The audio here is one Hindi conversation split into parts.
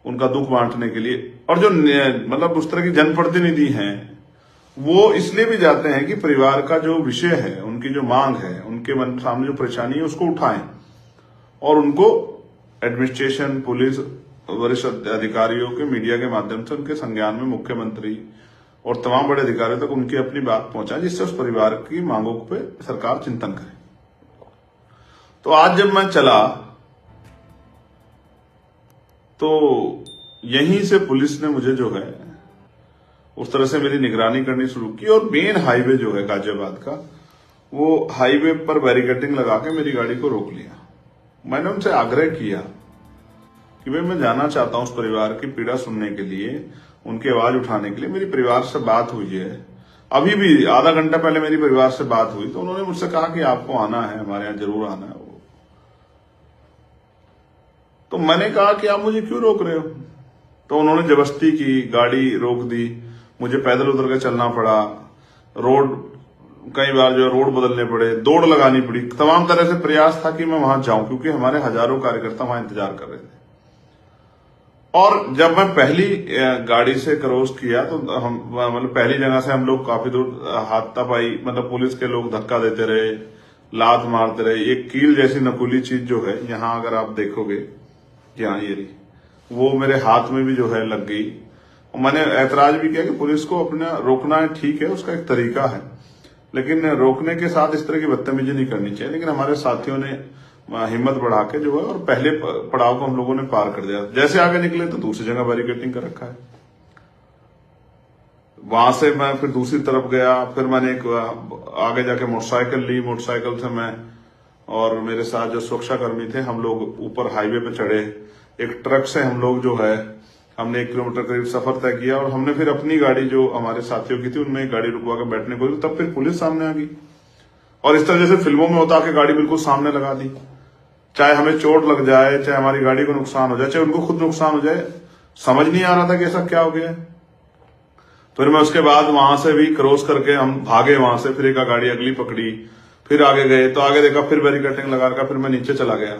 उनका दुख बांटने के लिए। और जो मतलब उस तरह की जनप्रतिनिधि हैं वो इसलिए भी जाते हैं कि परिवार का जो विषय है, उनकी जो मांग है, उनके मन सामने जो परेशानी है उसको उठाएं और उनको एडमिनिस्ट्रेशन, पुलिस, वरिष्ठ अधिकारियों के, मीडिया के माध्यम से उनके संज्ञान में मुख्यमंत्री और तमाम बड़े अधिकारियों तक उनकी अपनी बात पहुंचाए, जिससे उस परिवार की मांगों पे सरकार चिंतन करे। तो आज जब मैं चला तो यहीं से पुलिस ने मुझे जो है उस तरह से मेरी निगरानी करनी शुरू की और मेन हाईवे जो है गाजियाबाद का, वो हाईवे पर बैरिकेडिंग लगा के मेरी गाड़ी को रोक लिया। मैंने उनसे आग्रह किया कि भाई मैं जाना चाहता हूं उस परिवार की पीड़ा सुनने के लिए, उनकी आवाज उठाने के लिए। मेरी परिवार से बात हुई है, अभी भी आधा घंटा पहले मेरी परिवार से बात हुई, तो उन्होंने मुझसे कहा कि आपको आना है, हमारे यहां जरूर आना है। तो मैंने कहा कि आप मुझे क्यों रोक रहे हो? तो उन्होंने जबरदस्ती की, गाड़ी रोक दी, मुझे पैदल उतर के चलना पड़ा, रोड कई बार जो रोड बदलने पड़े, दौड़ लगानी पड़ी, तमाम तरह से प्रयास था कि मैं वहां जाऊं, क्योंकि हमारे हजारों कार्यकर्ता वहां इंतजार कर रहे थे। और जब मैं पहली गाड़ी से क्रॉस किया तो हम मतलब पहली जगह से हम लोग काफी दूर हाथापाई, मतलब पुलिस के लोग धक्का देते रहे, लात मारते रहे। एक कील जैसी नकुली चीज जो है यहाँ अगर आप देखोगे, यहाँ ये रही, वो मेरे हाथ में भी जो है लग गई। और मैंने ऐतराज भी किया कि पुलिस को अपना रोकना है, ठीक है, उसका एक तरीका है, लेकिन रोकने के साथ इस तरह की बदतमीजी नहीं करनी चाहिए। लेकिन हमारे साथियों ने हिम्मत बढ़ा के जो है और पहले पड़ाव को हम लोगों ने पार कर दिया। जैसे आगे निकले तो दूसरी जगह बैरिकेडिंग कर रखा है, वहां से मैं फिर दूसरी तरफ गया, फिर मैंने एक आगे जाके मोटरसाइकिल ली, मोटरसाइकिल से मैं और मेरे साथ जो सुरक्षाकर्मी थे हम लोग ऊपर हाईवे पे चढ़े। एक ट्रक से हम लोग जो है हमने 1 किलोमीटर करीब सफर तय किया और हमने फिर अपनी गाड़ी जो हमारे साथियों की थी उनमें एक गाड़ी रुकवा कर बैठने को, तब फिर पुलिस सामने आ गई और इस तरह जैसे फिल्मों में होता कि गाड़ी बिल्कुल सामने लगा दी। चाहे हमें चोट लग जाए, चाहे हमारी गाड़ी को नुकसान हो जाए, चाहे उनको खुद नुकसान हो जाए, समझ नहीं आ रहा था कि ऐसा क्या हो गया। फिर मैं उसके बाद वहां से भी क्रॉस करके हम भागे वहां से, फिर एक गाड़ी अगली पकड़ी, फिर आगे गए तो आगे देखा फिर बैरिकेडिंग लगा कर फिर मैं नीचे चला गया।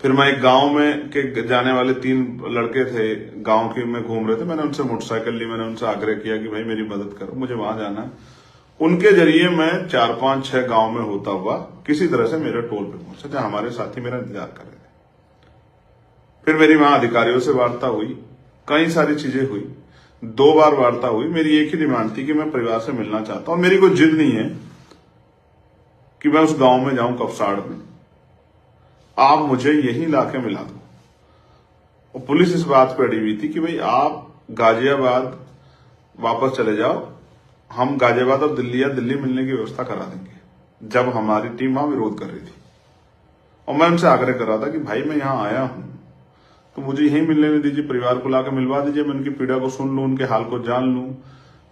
फिर मैं एक गांव में के जाने वाले 3 लड़के थे, गांव के में घूम रहे थे, मैंने उनसे मोटरसाइकिल ली, मैंने उनसे आग्रह किया कि भाई मेरी मदद करो, मुझे वहां जाना है। उनके जरिए मैं 4, 5, 6 गांव में होता हुआ किसी तरह से मेरे टोल पे पहुंचा जहां हमारे साथी मेरा इंतजार कर रहे थे। फिर मेरी वहां अधिकारियों से वार्ता हुई, कई सारी चीजें हुई, 2 बार वार्ता हुई। मेरी एक ही डिमांड थी कि मैं परिवार से मिलना चाहता हूं, मेरी कोई जिद नहीं है कि मैं उस गांव में जाऊं कपसाड़ में, आप मुझे यही लाके मिला दो। और पुलिस इस बात पर अड़ी हुई थी कि भाई आप गाजियाबाद वापस चले जाओ, हम गाजियाबाद और दिल्ली या दिल्ली मिलने की व्यवस्था करा देंगे, जब हमारी टीम वहां विरोध कर रही थी। और मैं उनसे आग्रह कर रहा था कि भाई मैं यहां आया हूं तो मुझे यहीं मिलने दीजिए, परिवार को लाकर मिलवा दीजिए, मैं उनकी पीड़ा को सुन लूं, उनके हाल को जान लूं,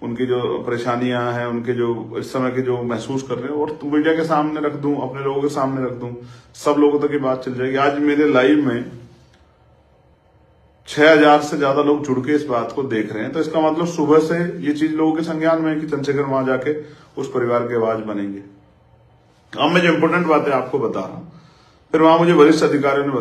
उनकी जो परेशानियां हैं, उनके जो इस समय की जो महसूस कर रहे हैं, और मीडिया के सामने रख दूं, अपने लोगों के सामने रख दूं, सब लोगों तक ये बात चल जाएगी। आज मेरे लाइव में 6000 से ज्यादा लोग जुड़ के इस बात को देख रहे हैं, तो इसका मतलब सुबह से ये चीज लोगों के संज्ञान में है कि चंद्रशेखर वहां जाके उस परिवार की आवाज बनेंगे। अब मैं जो इंपोर्टेंट बातें आपको बता रहा हूं, फिर वहां मुझे वरिष्ठ अधिकारियों ने